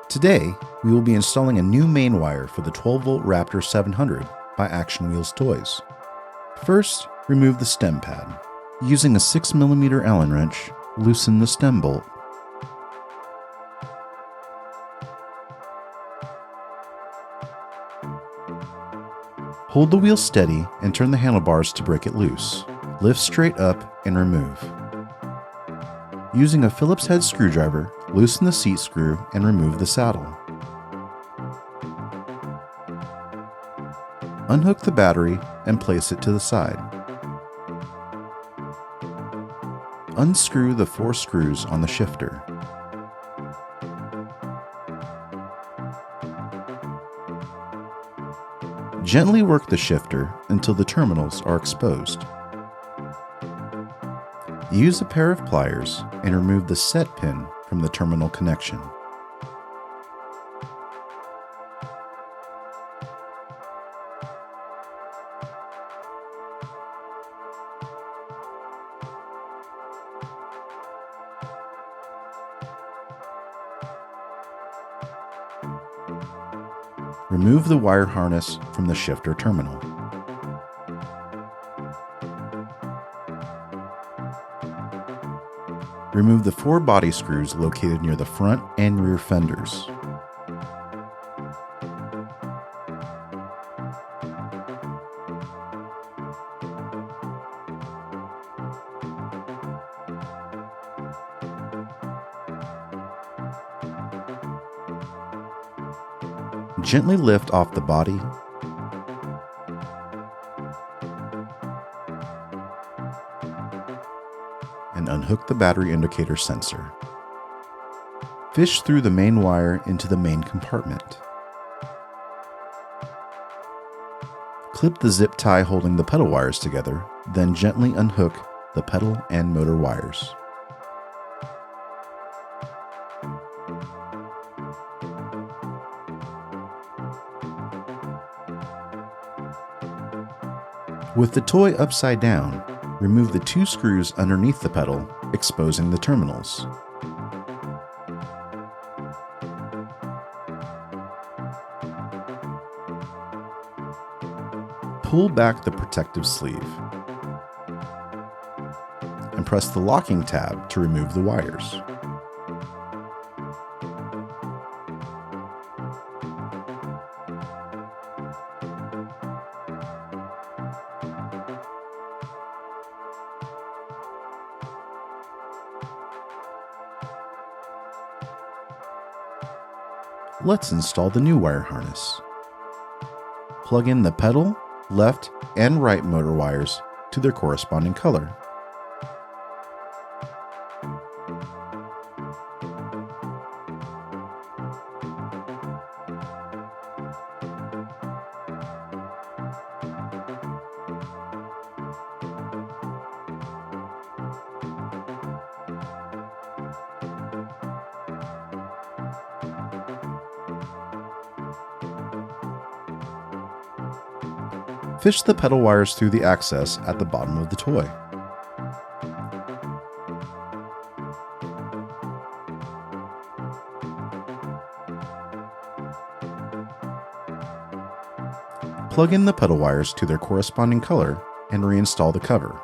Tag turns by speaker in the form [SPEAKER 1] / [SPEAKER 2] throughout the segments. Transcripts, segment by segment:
[SPEAKER 1] Today, we will be installing a new main wire for the 12-volt Raptor 700 by Action Wheels Toys. First, remove the stem pad. Using a 6mm Allen wrench, loosen the stem bolt. Hold the wheel steady and turn the handlebars to break it loose. Lift straight up and remove. Using a Phillips head screwdriver, loosen the seat screw and remove the saddle. Unhook the battery and place it to the side. Unscrew the 4 screws on the shifter. Gently work the shifter until the terminals are exposed. Use a pair of pliers and remove the set pin from the terminal connection. Remove the wire harness from the shifter terminal. Remove the 4 body screws located near the front and rear fenders. Gently lift off the body and unhook the battery indicator sensor. Fish through the main wire into the main compartment. Clip the zip tie holding the pedal wires together, then gently unhook the pedal and motor wires. With the toy upside down, remove the 2 screws underneath the pedal, exposing the terminals. Pull back the protective sleeve and press the locking tab to remove the wires. Let's install the new wire harness. Plug in the pedal, left, and right motor wires to their corresponding color. Fish the pedal wires through the access at the bottom of the toy. Plug in the pedal wires to their corresponding color and reinstall the cover.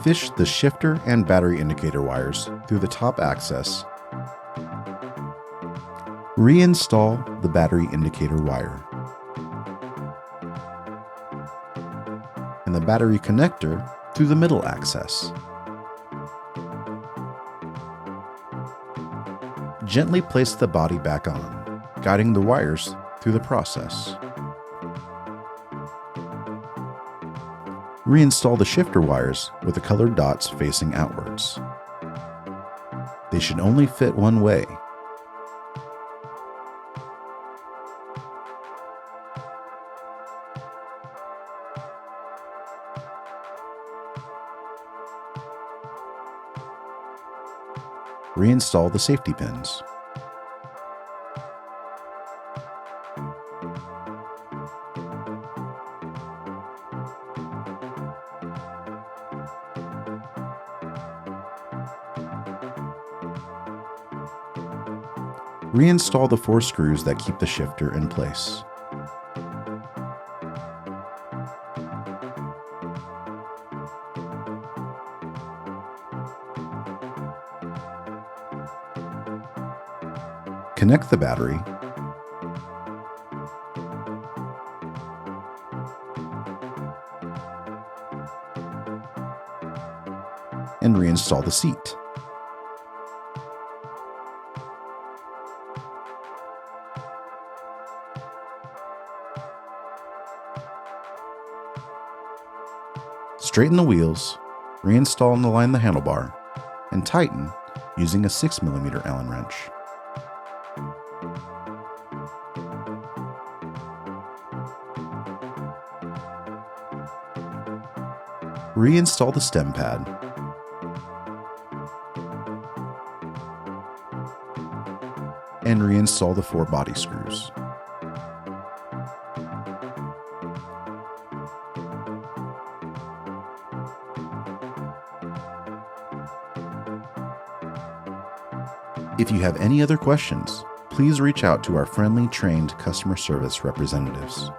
[SPEAKER 1] Fish the shifter and battery indicator wires through the top access. Reinstall the battery indicator wire and the battery connector through the middle access. Gently place the body back on, guiding the wires through the process. Reinstall the shifter wires with the colored dots facing outwards. They should only fit one way. Reinstall the safety pins. Reinstall the 4 screws that keep the shifter in place. Connect the battery and reinstall the seat. Straighten the wheels, reinstall and align the handlebar, and tighten using a 6mm Allen wrench. Reinstall the stem pad. And reinstall the 4 body screws. If you have any other questions, please reach out to our friendly, trained customer service representatives.